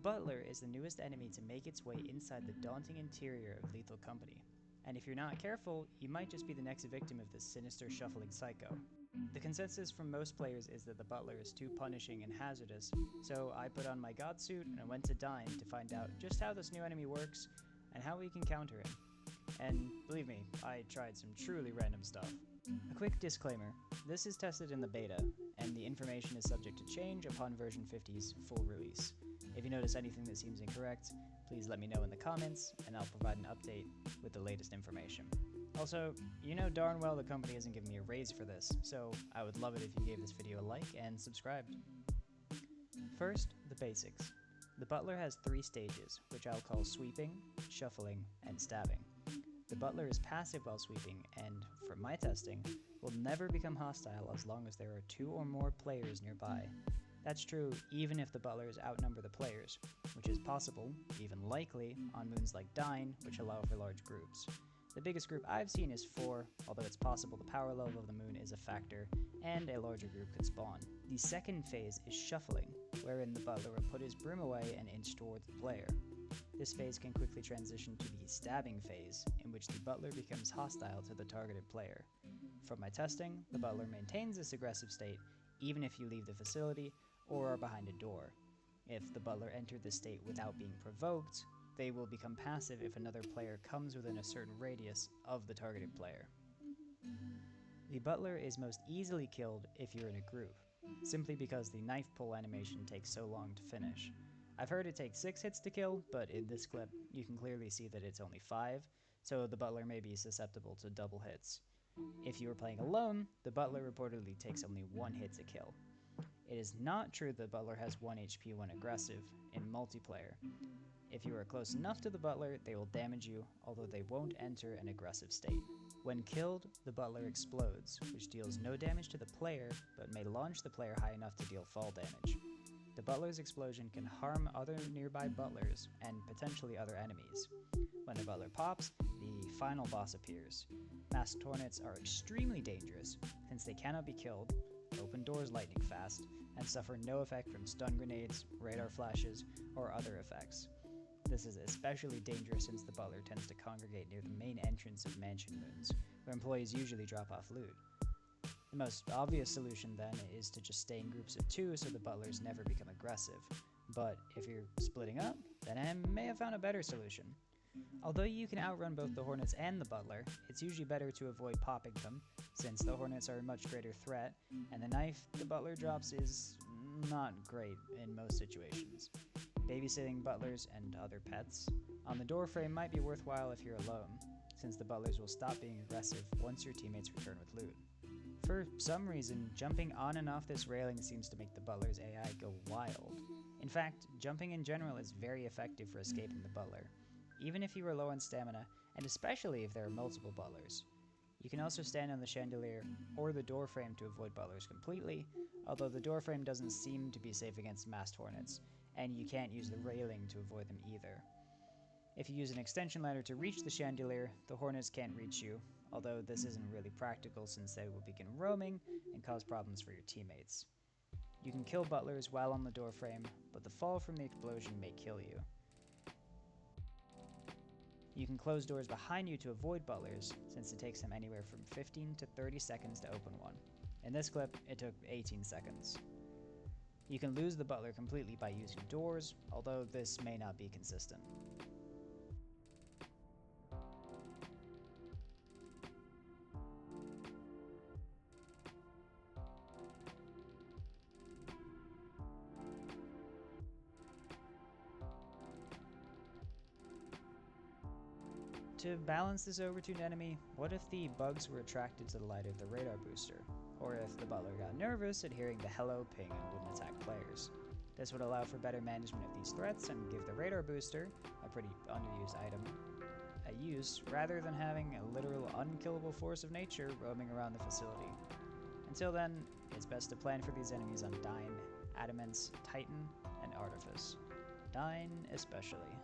Butler is the newest enemy to make its way inside the daunting interior of Lethal Company, and if you're not careful, you might just be the next victim of this sinister shuffling psycho. The consensus from most players is that the Butler is too punishing and hazardous, so I put on my god suit and I went to Dine to find out just how this new enemy works and how we can counter him. And believe me, I tried some truly random stuff. A quick disclaimer, this is tested in the beta, and the information is subject to change upon version 50's full release. If you notice anything that seems incorrect, please let me know in the comments, and I'll provide an update with the latest information. Also, you know darn well the company isn't giving me a raise for this, so I would love it if you gave this video a like and subscribed. First, the basics. The Butler has 3 stages, which I'll call sweeping, shuffling, and stabbing. The Butler is passive while sweeping and, from my testing, will never become hostile as long as there are 2 or more players nearby. That's true even if the Butlers outnumber the players, which is possible, even likely, on moons like Dine, which allow for large groups. The biggest group I've seen is 4, although it's possible the power level of the moon is a factor, and a larger group could spawn. The second phase is shuffling, wherein the Butler will put his broom away and inch towards the player. This phase can quickly transition to the stabbing phase, in which the Butler becomes hostile to the targeted player. From my testing, the Butler maintains this aggressive state even if you leave the facility or are behind a door. If the Butler entered this state without being provoked, they will become passive if another player comes within a certain radius of the targeted player. The Butler is most easily killed if you're in a group, simply because the knife pull animation takes so long to finish. I've heard it takes 6 hits to kill, but in this clip, you can clearly see that it's only 5, so the Butler may be susceptible to double hits. If you are playing alone, the Butler reportedly takes only 1 hit to kill. It is not true that the Butler has 1 HP when aggressive, in multiplayer. If you are close enough to the Butler, they will damage you, although they won't enter an aggressive state. When killed, the Butler explodes, which deals no damage to the player, but may launch the player high enough to deal fall damage. The Butler's explosion can harm other nearby Butlers, and potentially other enemies. When the Butler pops, the final boss appears. Masked Hornets are extremely dangerous, since they cannot be killed, open doors lightning fast, and suffer no effect from stun grenades, radar flashes, or other effects. This is especially dangerous since the Butler tends to congregate near the main entrance of mansion moons, where employees usually drop off loot. The most obvious solution then is to just stay in groups of 2 so the Butlers never become aggressive, but if you're splitting up, then I may have found a better solution. Although you can outrun both the Hornets and the Butler, it's usually better to avoid popping them, since the Hornets are a much greater threat, and the knife the Butler drops is not great in most situations. Babysitting Butlers and other pets on the doorframe might be worthwhile if you're alone, since the Butlers will stop being aggressive once your teammates return with loot. For some reason, jumping on and off this railing seems to make the Butler's AI go wild. In fact, jumping in general is very effective for escaping the Butler, even if you are low on stamina, and especially if there are multiple Butlers. You can also stand on the chandelier or the doorframe to avoid Butlers completely, although the doorframe doesn't seem to be safe against masked Hornets, and you can't use the railing to avoid them either. If you use an extension ladder to reach the chandelier, the Hornets can't reach you, although this isn't really practical since they will begin roaming and cause problems for your teammates. You can kill Butlers while on the doorframe, but the fall from the explosion may kill you. You can close doors behind you to avoid Butlers, since it takes them anywhere from 15 to 30 seconds to open one. In this clip, it took 18 seconds. You can lose the Butler completely by using doors, although this may not be consistent. To balance this overtuned enemy, what if the bugs were attracted to the light of the radar booster? Or if the Butler got nervous at hearing the hello ping and wouldn't attack players? This would allow for better management of these threats and give the radar booster, a pretty underused item, a use rather than having a literal unkillable force of nature roaming around the facility. Until then, it's best to plan for these enemies on Dine, Adamance, Titan, and Artifice. Dine especially.